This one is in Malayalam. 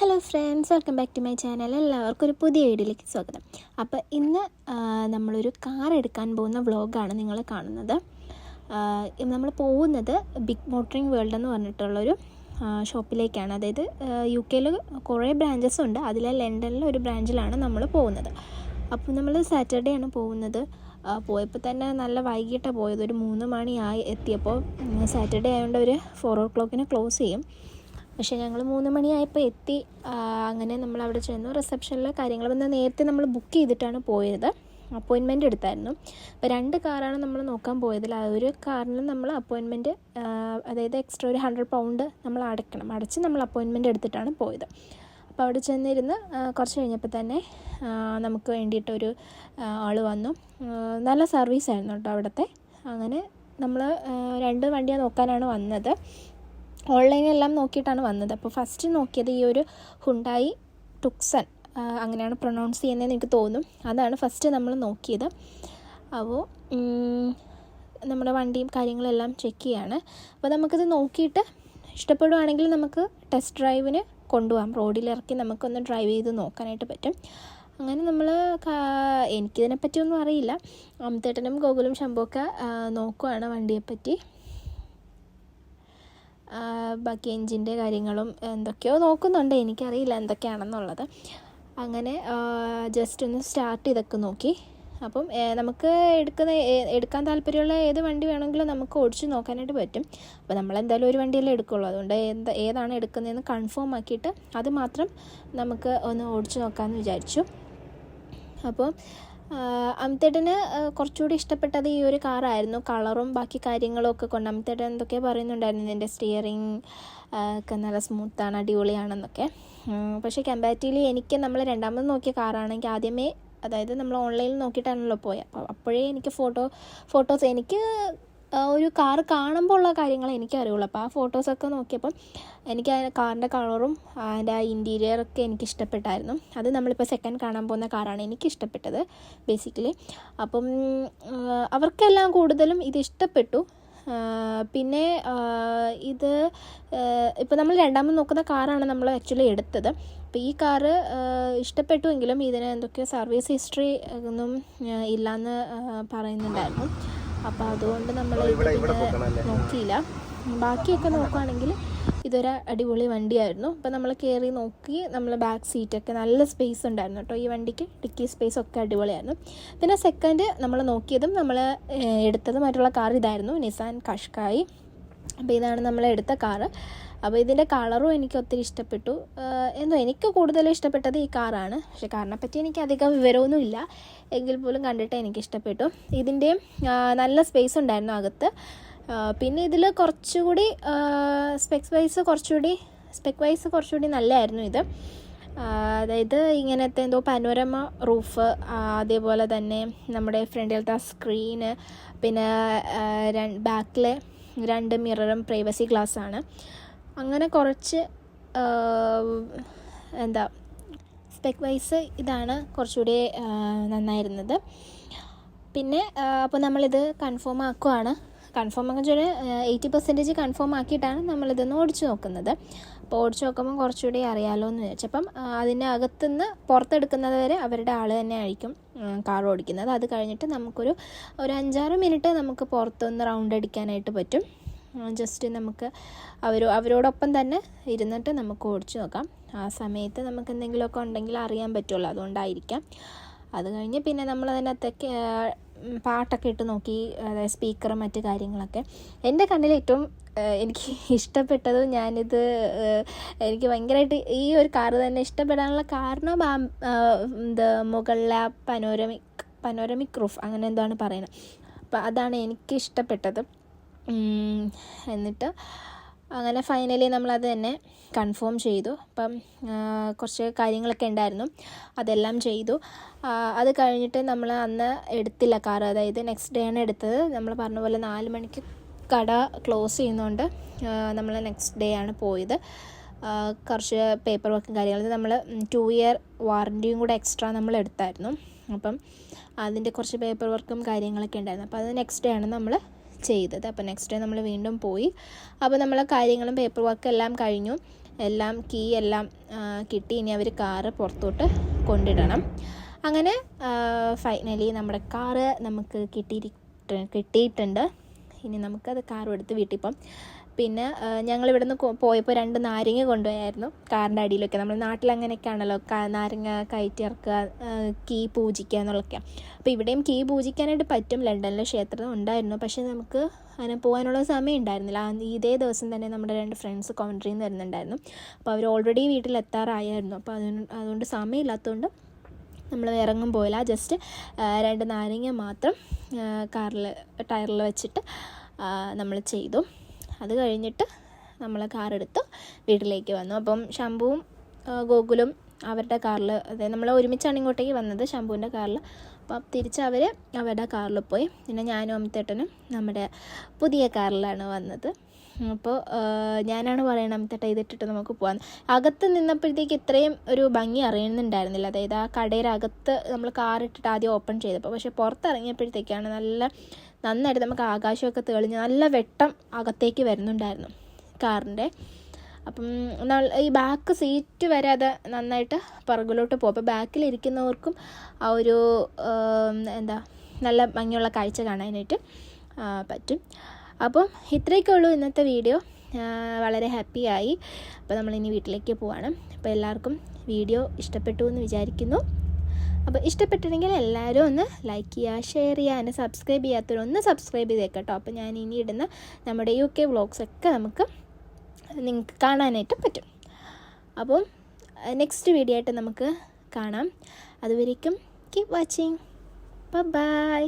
Hello friends, welcome back to my channel. എല്ലാവർക്കും ഒരു പുതിയ വീഡിയോയിലേക്ക് സ്വാഗതം. അപ്പോൾ ഇന്ന് നമ്മളൊരു കാർ എടുക്കാൻ പോകുന്ന വ്ളോഗാണ് നിങ്ങൾ കാണുന്നത്. നമ്മൾ പോകുന്നത് ബിഗ് മോട്ടറിങ് വേൾഡ് എന്ന് പറഞ്ഞിട്ടുള്ളൊരു ഷോപ്പിലേക്കാണ്. അതായത് UK കുറേ ബ്രാഞ്ചസ് ഉണ്ട്. അതിൽ ലണ്ടനിലെ ഒരു ബ്രാഞ്ചിലാണ് നമ്മൾ പോകുന്നത്. അപ്പോൾ നമ്മൾ സാറ്റർഡേ ആണ് പോകുന്നത്. പോയപ്പോൾ തന്നെ നല്ല വൈകിട്ടാണ് പോയത്. ഒരു 3 മണിയായി എത്തിയപ്പോൾ. സാറ്റർഡേ ആയതുകൊണ്ട് ഒരു 4 o'clock ക്ലോസ് ചെയ്യും. പക്ഷേ ഞങ്ങൾ 3 മണിയായപ്പോൾ എത്തി. അങ്ങനെ നമ്മൾ അവിടെ ചെന്നു. റിസപ്ഷനിലെ കാര്യങ്ങൾ നേരത്തെ നമ്മൾ ബുക്ക് ചെയ്തിട്ടാണ് പോയത്. അപ്പോയിൻമെൻറ്റ് എടുത്തായിരുന്നു. അപ്പോൾ 2 കാറാണ് നമ്മൾ നോക്കാൻ പോയതിൽ. ഒരു കാറിന് നമ്മൾ അപ്പോയിൻമെൻറ്റ്, അതായത് എക്സ്ട്രാ ഒരു £100 നമ്മൾ അടച്ച് നമ്മൾ അപ്പോയിൻമെൻറ്റ് എടുത്തിട്ടാണ് പോയത്. അപ്പോൾ അവിടെ ചെന്നിരുന്ന് കുറച്ച് കഴിഞ്ഞപ്പോൾ തന്നെ നമുക്ക് വേണ്ടിയിട്ടൊരു ആൾ വന്നു. നല്ല സർവീസായിരുന്നു കേട്ടോ അവിടുത്തെ. അങ്ങനെ നമ്മൾ 2 വണ്ടിയാണ് നോക്കാനാണ് വന്നത്. ഓൺലൈനെല്ലാം നോക്കിയിട്ടാണ് വന്നത്. അപ്പോൾ ഫസ്റ്റ് നോക്കിയത് ഈ ഒരു ഹുണ്ടായി ടുക്സൺ, അങ്ങനെയാണ് പ്രൊനൗൺസ് ചെയ്യുന്നതെന്ന് എനിക്ക് തോന്നും. അതാണ് ഫസ്റ്റ് നമ്മൾ നോക്കിയത്. അപ്പോൾ നമ്മുടെ വണ്ടിയും കാര്യങ്ങളെല്ലാം ചെക്ക് ചെയ്യാണ്. അപ്പോൾ നമുക്കിത് നോക്കിയിട്ട് ഇഷ്ടപ്പെടുവാണെങ്കിൽ നമുക്ക് ടെസ്റ്റ് ഡ്രൈവിന് കൊണ്ടുപോകാം. റോഡിലിറക്കി നമുക്കൊന്ന് ഡ്രൈവ് ചെയ്ത് നോക്കാനായിട്ട് പറ്റും. അങ്ങനെ നമ്മൾ എനിക്കിതിനെപ്പറ്റിയൊന്നും അറിയില്ല. അമിതേട്ടനും ഗോകുലും ശംഭുവൊക്കെ നോക്കുവാണ് വണ്ടിയെപ്പറ്റി. ബാക്കി എൻജിൻ്റെ കാര്യങ്ങളും എന്തൊക്കെയോ നോക്കുന്നുണ്ട്. എനിക്കറിയില്ല എന്തൊക്കെയാണെന്നുള്ളത്. അങ്ങനെ ജസ്റ്റ് ഒന്ന് സ്റ്റാർട്ട് ചെയ്തൊക്കെ നോക്കി. അപ്പം നമുക്ക് എടുക്കാൻ താല്പര്യമുള്ള ഏത് വണ്ടി വേണമെങ്കിലും നമുക്ക് ഓടിച്ച് നോക്കാനായിട്ട് പറ്റും. അപ്പോൾ നമ്മളെന്തായാലും ഒരു വണ്ടിയല്ലേ എടുക്കുള്ളൂ. അതുകൊണ്ട് ഏതാണ് എടുക്കുന്നതെന്ന് കൺഫേം ആക്കിയിട്ട് അത് മാത്രം നമുക്ക് ഒന്ന് ഓടിച്ച് നോക്കാമെന്ന് വിചാരിച്ചു. അപ്പോൾ അമിതേട്ടന് കുറച്ചുകൂടി ഇഷ്ടപ്പെട്ടത് ഈ ഒരു കാറായിരുന്നു. കളറും ബാക്കി കാര്യങ്ങളും ഒക്കെ കൊണ്ട്. അമിതേട്ടൻ എന്തൊക്കെ പറയുന്നുണ്ടായിരുന്നു, ഇതിൻ്റെ സ്റ്റിയറിങ് ഒക്കെ നല്ല സ്മൂത്താണ്, അടിപൊളിയാണെന്നൊക്കെ. പക്ഷേ കമ്പാരിറ്റീവ്ലി എനിക്ക് നമ്മൾ രണ്ടാമത് നോക്കിയ കാറാണെങ്കിൽ ആദ്യമേ, അതായത് നമ്മൾ ഓൺലൈനിൽ നോക്കിയിട്ടാണല്ലോ പോയത്. അപ്പോൾ അപ്പോഴേ എനിക്ക് ഫോട്ടോസ് എനിക്ക് ഒരു കാറ് കാണുമ്പോൾ ഉള്ള കാര്യങ്ങൾ എനിക്കറിയുള്ളൂ. അപ്പോൾ ആ ഫോട്ടോസൊക്കെ നോക്കിയപ്പം എനിക്ക് ആ കാറിൻ്റെ കളറും അതിൻ്റെ ആ ഇൻറ്റീരിയറൊക്കെ എനിക്ക് ഇഷ്ടപ്പെട്ടായിരുന്നു. അത് നമ്മളിപ്പോൾ സെക്കൻഡ് കാണാൻ പോകുന്ന കാറാണ് എനിക്കിഷ്ടപ്പെട്ടത് ബേസിക്കലി. അപ്പം അവർക്കെല്ലാം കൂടുതലും ഇത് ഇഷ്ടപ്പെട്ടു. പിന്നെ ഇത് ഇപ്പോൾ നമ്മൾ രണ്ടാമത് നോക്കുന്ന കാറാണ് നമ്മൾ ആക്ച്വലി എടുത്തത്. അപ്പോൾ ഈ കാറ് ഇഷ്ടപ്പെട്ടുവെങ്കിലും ഇതിന് എന്തൊക്കെയോ സർവീസ് ഹിസ്റ്ററി ഒന്നും ഇല്ലയെന്ന് പറയുന്നുണ്ടായിരുന്നു. അപ്പോൾ അതുകൊണ്ട് നമ്മൾ നോക്കിയില്ല. ബാക്കിയൊക്കെ നോക്കുകയാണെങ്കിൽ ഇതൊരു അടിപൊളി വണ്ടിയായിരുന്നു. അപ്പോൾ നമ്മൾ കയറി നോക്കി. നമ്മൾ ബാക്ക് സീറ്റൊക്കെ നല്ല സ്പേസ് ഉണ്ടായിരുന്നു കേട്ടോ ഈ വണ്ടിക്ക്. ഡിക്കി സ്പേസ് ഒക്കെ അടിപൊളിയായിരുന്നു. പിന്നെ സെക്കൻഡ് നമ്മൾ നോക്കിയതും നമ്മൾ എടുത്തതുമായിട്ടുള്ള കാർ ഇതായിരുന്നു, നിസാൻ ഖഷ്കായി. അപ്പോൾ ഇതാണ് നമ്മൾ എടുത്ത കാറ്. അപ്പോൾ ഇതിൻ്റെ കളറും എനിക്ക് ഒത്തിരി ഇഷ്ടപ്പെട്ടു. എനിക്ക് കൂടുതലും ഇഷ്ടപ്പെട്ടത് ഈ കാറാണ്. പക്ഷേ കാറിനെ പറ്റി എനിക്ക് അധികം വിവരമൊന്നുമില്ല, എങ്കിൽ പോലും കണ്ടിട്ട് എനിക്കിഷ്ടപ്പെട്ടു. ഇതിൻ്റെയും നല്ല സ്പേസ് ഉണ്ടായിരുന്നു അകത്ത്. പിന്നെ ഇതിൽ കുറച്ചുകൂടി സ്പെക് വൈസ് കുറച്ചുകൂടി നല്ലതായിരുന്നു ഇത്. അതായത് ഇങ്ങനത്തെ എന്തോ പനോരമ റൂഫ്, അതേപോലെ തന്നെ നമ്മുടെ ഫ്രണ്ടിലത്തെ സ്ക്രീന്, പിന്നെ ബാക്കിലെ 2 മിററും പ്രൈവസി ഗ്ലാസ്സാണ്. അങ്ങനെ കുറച്ച് സ്പെക് വൈസ് ഇതാണ് കുറച്ചുകൂടി നന്നായിരുന്നത്. പിന്നെ അപ്പോൾ നമ്മളിത് കൺഫേം ആക്കുകയാണ്. കൺഫേം ആക്കാൻ വെച്ചാൽ 80% കൺഫേം ആക്കിയിട്ടാണ് നമ്മളിതൊന്ന് ഓടിച്ചു നോക്കുന്നത്. അപ്പോൾ ഓടിച്ചു നോക്കുമ്പോൾ കുറച്ചുകൂടി അറിയാമല്ലോ എന്ന് വിചാരിച്ചപ്പം അതിൻ്റെ അകത്തുനിന്ന് പുറത്തെടുക്കുന്നത് വരെ അവരുടെ ആൾ തന്നെ ആയിരിക്കും കാർ ഓടിക്കുന്നത്. അത് കഴിഞ്ഞിട്ട് നമുക്കൊരു 5-6 മിനിറ്റ് നമുക്ക് പുറത്തൊന്ന് റൗണ്ട് അടിക്കാനായിട്ട് പറ്റും. ജസ്റ്റ് നമുക്ക് അവരോടൊപ്പം തന്നെ ഇരുന്നിട്ട് നമുക്ക് ഓടിച്ചു നോക്കാം. ആ സമയത്ത് നമുക്ക് എന്തെങ്കിലുമൊക്കെ ഉണ്ടെങ്കിൽ അറിയാൻ പറ്റുമല്ലോ, അതുകൊണ്ടായിരിക്കാം. അത് കഴിഞ്ഞ് പിന്നെ നമ്മൾ അതിനകത്തൊക്കെ പാട്ടൊക്കെ ഇട്ട് നോക്കി, അതായത് സ്പീക്കറും മറ്റ് കാര്യങ്ങളൊക്കെ. എൻ്റെ കണ്ണിൽ ഏറ്റവും എനിക്ക് ഇഷ്ടപ്പെട്ടത്, എനിക്ക് ഭയങ്കരമായിട്ട് ഈ ഒരു കാറ് തന്നെ ഇഷ്ടപ്പെടാനുള്ള കാരണം മുകളിലെ പനോരമിക് റൂഫ്, അങ്ങനെ എന്താണ് പറയുന്നത്. അപ്പോൾ അതാണ് എനിക്ക് ഇഷ്ടപ്പെട്ടത്. എന്നിട്ട് അങ്ങനെ ഫൈനലി നമ്മളത് തന്നെ കൺഫേം ചെയ്തു. അപ്പം കുറച്ച് കാര്യങ്ങളൊക്കെ ഉണ്ടായിരുന്നു, അതെല്ലാം ചെയ്തു. അത് കഴിഞ്ഞിട്ട് നമ്മൾ അന്ന് എടുത്തില്ല കാറ്. അതായത് നെക്സ്റ്റ് ഡേ ആണ് എടുത്തത്. നമ്മൾ പറഞ്ഞ പോലെ 4 മണിക്ക് കട ക്ലോസ് ചെയ്യുന്നതുകൊണ്ട് നമ്മൾ നെക്സ്റ്റ് ഡേ ആണ് പോയത്. കുറച്ച് പേപ്പർ വർക്കും കാര്യങ്ങളും, നമ്മൾ 2 ഇയർ വാറൻറ്റിയും കൂടെ എക്സ്ട്രാ നമ്മൾ എടുത്തായിരുന്നു. അപ്പം അതിൻ്റെ കുറച്ച് പേപ്പർ വർക്കും കാര്യങ്ങളൊക്കെ ഉണ്ടായിരുന്നു. അപ്പോൾ അത് നെക്സ്റ്റ് ഡേ ആണ് നമ്മൾ ചെയ്തത്. അപ്പോൾ നെക്സ്റ്റ് ഡേ നമ്മൾ വീണ്ടും പോയി. അപ്പോൾ നമ്മൾ കാര്യങ്ങളും പേപ്പർ വർക്കും എല്ലാം കഴിഞ്ഞു. എല്ലാം കീ എല്ലാം കിട്ടി. ഇനി അവർ കാറ് പുറത്തോട്ട് കൊണ്ടിടണം. അങ്ങനെ ഫൈനലി നമ്മുടെ കാറ് നമുക്ക് കിട്ടിയിട്ടുണ്ട്. ഇനി നമുക്കത് കാറും എടുത്ത് വീട്ടിൽ പോകാം. പിന്നെ ഞങ്ങളിവിടെ നിന്ന് പോയപ്പോൾ 2 നാരങ്ങ കൊണ്ടുപോയായിരുന്നു കാറിൻ്റെ അടിയിലൊക്കെ. നമ്മൾ നാട്ടിലങ്ങനെയൊക്കെയാണല്ലോ, നാരങ്ങ കയറ്റിറക്കുക, കീ പൂജിക്കുക എന്നുള്ളതൊക്കെ. അപ്പോൾ ഇവിടെയും കീ പൂജിക്കാനായിട്ട് പറ്റും. ലണ്ടനിലെ ക്ഷേത്രം ഉണ്ടായിരുന്നു, പക്ഷേ നമുക്ക് അങ്ങനെ പോകാനുള്ള സമയം ഉണ്ടായിരുന്നില്ല. ഇതേ ദിവസം തന്നെ നമ്മുടെ 2 ഫ്രണ്ട്സ് കോൺട്രിയിൽ നിന്ന് വരുന്നുണ്ടായിരുന്നു. അപ്പോൾ അവർ ഓൾറെഡി വീട്ടിലെത്താറായിരുന്നു. അപ്പോൾ അതുകൊണ്ട് സമയമില്ലാത്തതുകൊണ്ട് നമ്മൾ ഇറങ്ങും പോയില്ല. ജസ്റ്റ് 2 നാരങ്ങ മാത്രം ടയറിൽ വെച്ചിട്ട് നമ്മൾ ചെയ്തു. അത് കഴിഞ്ഞിട്ട് നമ്മൾ കാറെടുത്ത് വീട്ടിലേക്ക് വന്നു. അപ്പം ശംഭുവും ഗോകുലും അവരുടെ കാറിൽ, അതായത് നമ്മൾ ഒരുമിച്ചാണ് ഇങ്ങോട്ടേക്ക് വന്നത് ശംഭുവിൻ്റെ കാറിൽ. അപ്പം തിരിച്ച് അവർ അവരുടെ കാറിൽ പോയി. പിന്നെ ഞാനും അമിത്തേട്ടനും നമ്മുടെ പുതിയ കാറിലാണ് വന്നത്. അപ്പോൾ ഞാനാണ് പറയണത് അമിത്തേട്ട ഇതിട്ടിട്ട് നമുക്ക് പോകാൻ. അകത്ത് നിന്നപ്പോഴത്തേക്ക് ഇത്രയും ഒരു ഭംഗി അറിയുന്നുണ്ടായിരുന്നില്ല. അതായത് ആ കടയുടെ അകത്ത് നമ്മൾ കാറിട്ടിട്ട് ആദ്യം ഓപ്പൺ ചെയ്തപ്പോൾ, പക്ഷേ പുറത്തിറങ്ങിയപ്പോഴത്തേക്കാണ് നന്നായിട്ട് നമുക്ക് ആകാശമൊക്കെ തെളിഞ്ഞ് നല്ല വെട്ടം അകത്തേക്ക് വരുന്നുണ്ടായിരുന്നു കാറിൻ്റെ. അപ്പം ഈ ബാക്ക് സീറ്റ് വരെ അത് നന്നായിട്ട് പുറകിലോട്ട് പോകും. അപ്പോൾ ബാക്കിലിരിക്കുന്നവർക്കും ആ ഒരു നല്ല ഭംഗിയുള്ള കാഴ്ച കാണാനായിട്ട് പറ്റും. അപ്പം ഇത്രയൊക്കെ ഉള്ളൂ ഇന്നത്തെ വീഡിയോ. വളരെ ഹാപ്പിയായി. അപ്പോൾ നമ്മളിനി വീട്ടിലേക്ക് പോവാണ്. അപ്പോൾ എല്ലാവർക്കും വീഡിയോ ഇഷ്ടപ്പെട്ടു എന്ന് വിചാരിക്കുന്നു. അപ്പോൾ ഇഷ്ടപ്പെട്ടിട്ടുണ്ടെങ്കിൽ എല്ലാവരും ഒന്ന് ലൈക്ക് ചെയ്യുക, ഷെയർ ചെയ്യുക, എന്നെ സബ്സ്ക്രൈബ് ചെയ്യാത്തവരൊന്ന് സബ്സ്ക്രൈബ് ചെയ്തേക്കട്ടോ. അപ്പോൾ ഞാൻ ഇനി ഇടുന്ന നമ്മുടെ UK വ്ളോഗ്സൊക്കെ നിങ്ങൾക്ക് കാണാനായിട്ട് പറ്റും. അപ്പം നെക്സ്റ്റ് വീഡിയോ ആയിട്ട് നമുക്ക് കാണാം. അതുവരേക്കും കീപ് വാച്ചിങ്. ബൈ.